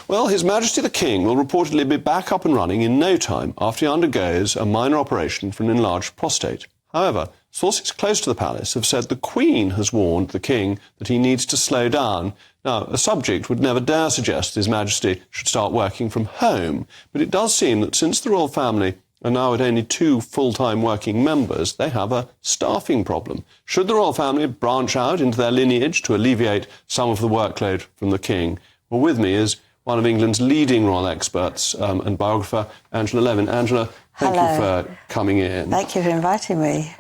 Well, His Majesty the King will reportedly be back up and running in no time after he undergoes a minor operation for an enlarged prostate. However, sources close to the palace have said the Queen has warned the King that he needs to slow down. Now, a subject would never dare suggest His Majesty should start working from home, but it does seem that since the royal family are now at only 2 full-time working members, they have a staffing problem. Should the royal family branch out into their lineage to alleviate some of the workload from the King? Well, with me is one of England's leading royal experts and biographer, Angela Levin. Angela, thank you for coming in. Thank you for inviting me.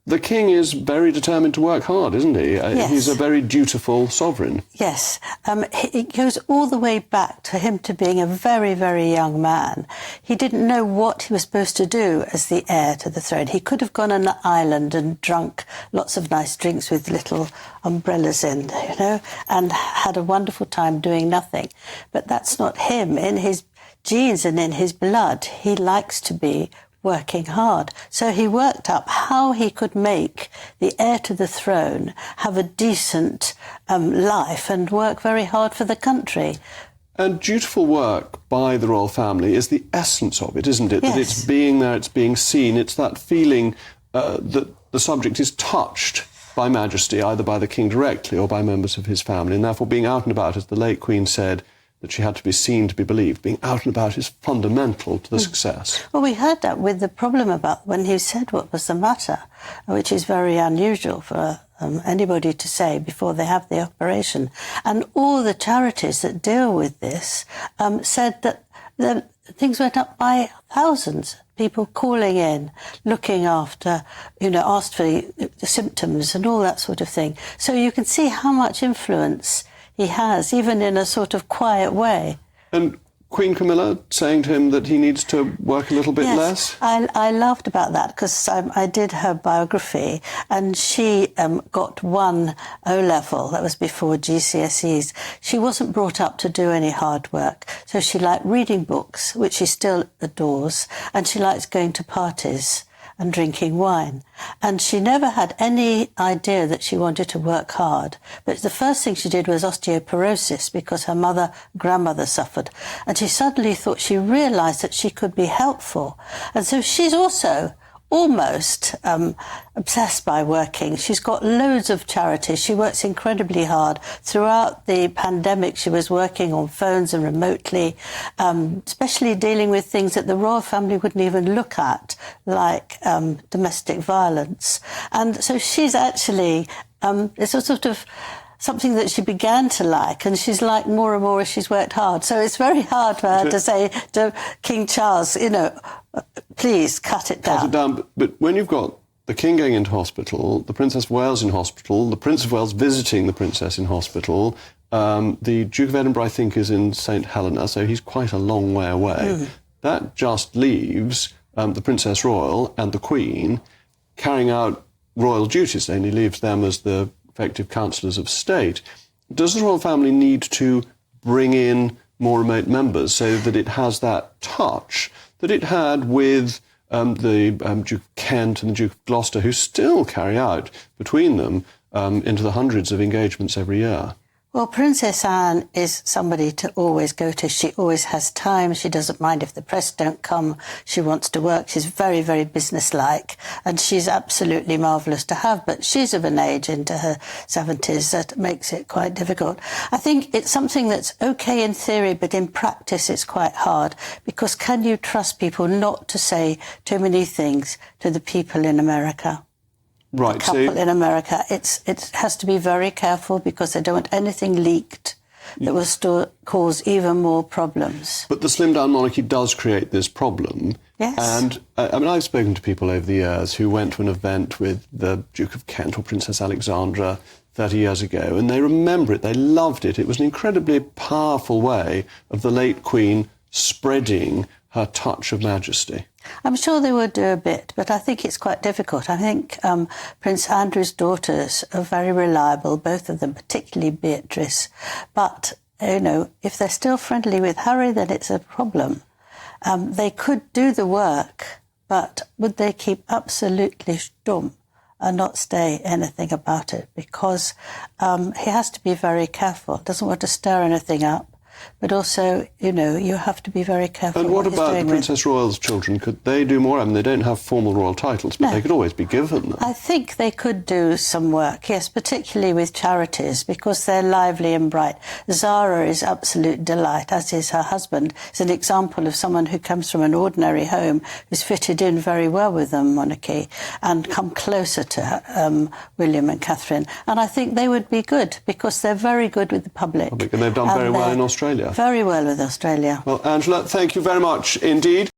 The King is very determined to work hard, isn't he? Yes. He's a very dutiful sovereign. Yes. It goes all the way back to him to being a very, very young man. He didn't know what he was supposed to do as the heir to the throne. He could have gone on an island and drunk lots of nice drinks with little umbrellas in, and had a wonderful time doing nothing. But that's not him. In his genes and in his blood, he likes to be working hard. So he worked up how he could make the heir to the throne have a decent life and work very hard for the country. And dutiful work by the royal family is the essence of it, isn't it? Yes. That it's being there, it's being seen, it's that feeling that the subject is touched by Majesty, either by the King directly or by members of his family, and therefore being out and about, as the late Queen said, that she had to be seen to be believed. Being out and about is fundamental to the success. Well, we heard that with the problem about when he said what was the matter, which is very unusual for anybody to say before they have the operation. And all the charities that deal with this said that the things went up by thousands. People calling in, looking after, asked for the symptoms and all that sort of thing. So you can see how much influence he has, even in a sort of quiet way. And Queen Camilla saying to him that he needs to work a little bit less? I laughed about that because I did her biography, and she got 1 O-level, that was before GCSEs. She wasn't brought up to do any hard work, so she liked reading books, which she still adores, and she likes going to parties and drinking wine. And she never had any idea that she wanted to work hard. But the first thing she did was osteoporosis because her grandmother suffered. And she suddenly thought, she realised that she could be helpful. And so she's also almost obsessed by working. She's got loads of charities. She works incredibly hard. Throughout the pandemic, she was working on phones and remotely, especially dealing with things that the royal family wouldn't even look at, like domestic violence. And so she's actually, it's a sort of something that she began to like, and she's liked more and more as she's worked hard. So it's very hard for her to say to King Charles, please cut it down. Cut it down. But when you've got the King going into hospital, the Princess of Wales in hospital, the Prince of Wales visiting the Princess in hospital, the Duke of Edinburgh, I think, is in St Helena, so he's quite a long way away. That just leaves the Princess Royal and the Queen carrying out royal duties. It only leaves them as the effective councillors of state. Does the royal family need to bring in more remote members so that it has that touch that it had with the Duke of Kent and the Duke of Gloucester, who still carry out between them into the hundreds of engagements every year? Well, Princess Anne is somebody to always go to. She always has time. She doesn't mind if the press don't come. She wants to work. She's very, very businesslike, and she's absolutely marvellous to have. But she's of an age into her 70s that makes it quite difficult. I think it's something that's okay in theory, but in practice it's quite hard, because can you trust people not to say too many things to the people in America? Right, the couple in America, it has to be very careful because they don't want anything leaked that will cause even more problems. But the slimmed-down monarchy does create this problem. Yes. And, I've spoken to people over the years who went to an event with the Duke of Kent or Princess Alexandra 30 years ago, and they remember it, they loved it. It was an incredibly powerful way of the late Queen spreading her touch of majesty. I'm sure they would do a bit, but I think it's quite difficult. I think Prince Andrew's daughters are very reliable, both of them, particularly Beatrice. But, if they're still friendly with Harry, then it's a problem. They could do the work, but would they keep absolutely stum and not say anything about it? Because he has to be very careful. Doesn't want to stir anything up. but also, you know, you have to be very careful. And what he's about the doing with- Princess Royal's children? Could they do more? I mean, they don't have formal royal titles, but No. they could always be given them. I think they could do some work, yes, particularly with charities, because they're lively and bright. Zara is absolute delight, as is her husband. It's an example of someone who comes from an ordinary home, who's fitted in very well with the monarchy and come closer to William and Catherine. And I think they would be good, because they're very good with the public. And they've done very well in Australia. Very well with Australia. Well, Angela, thank you very much indeed.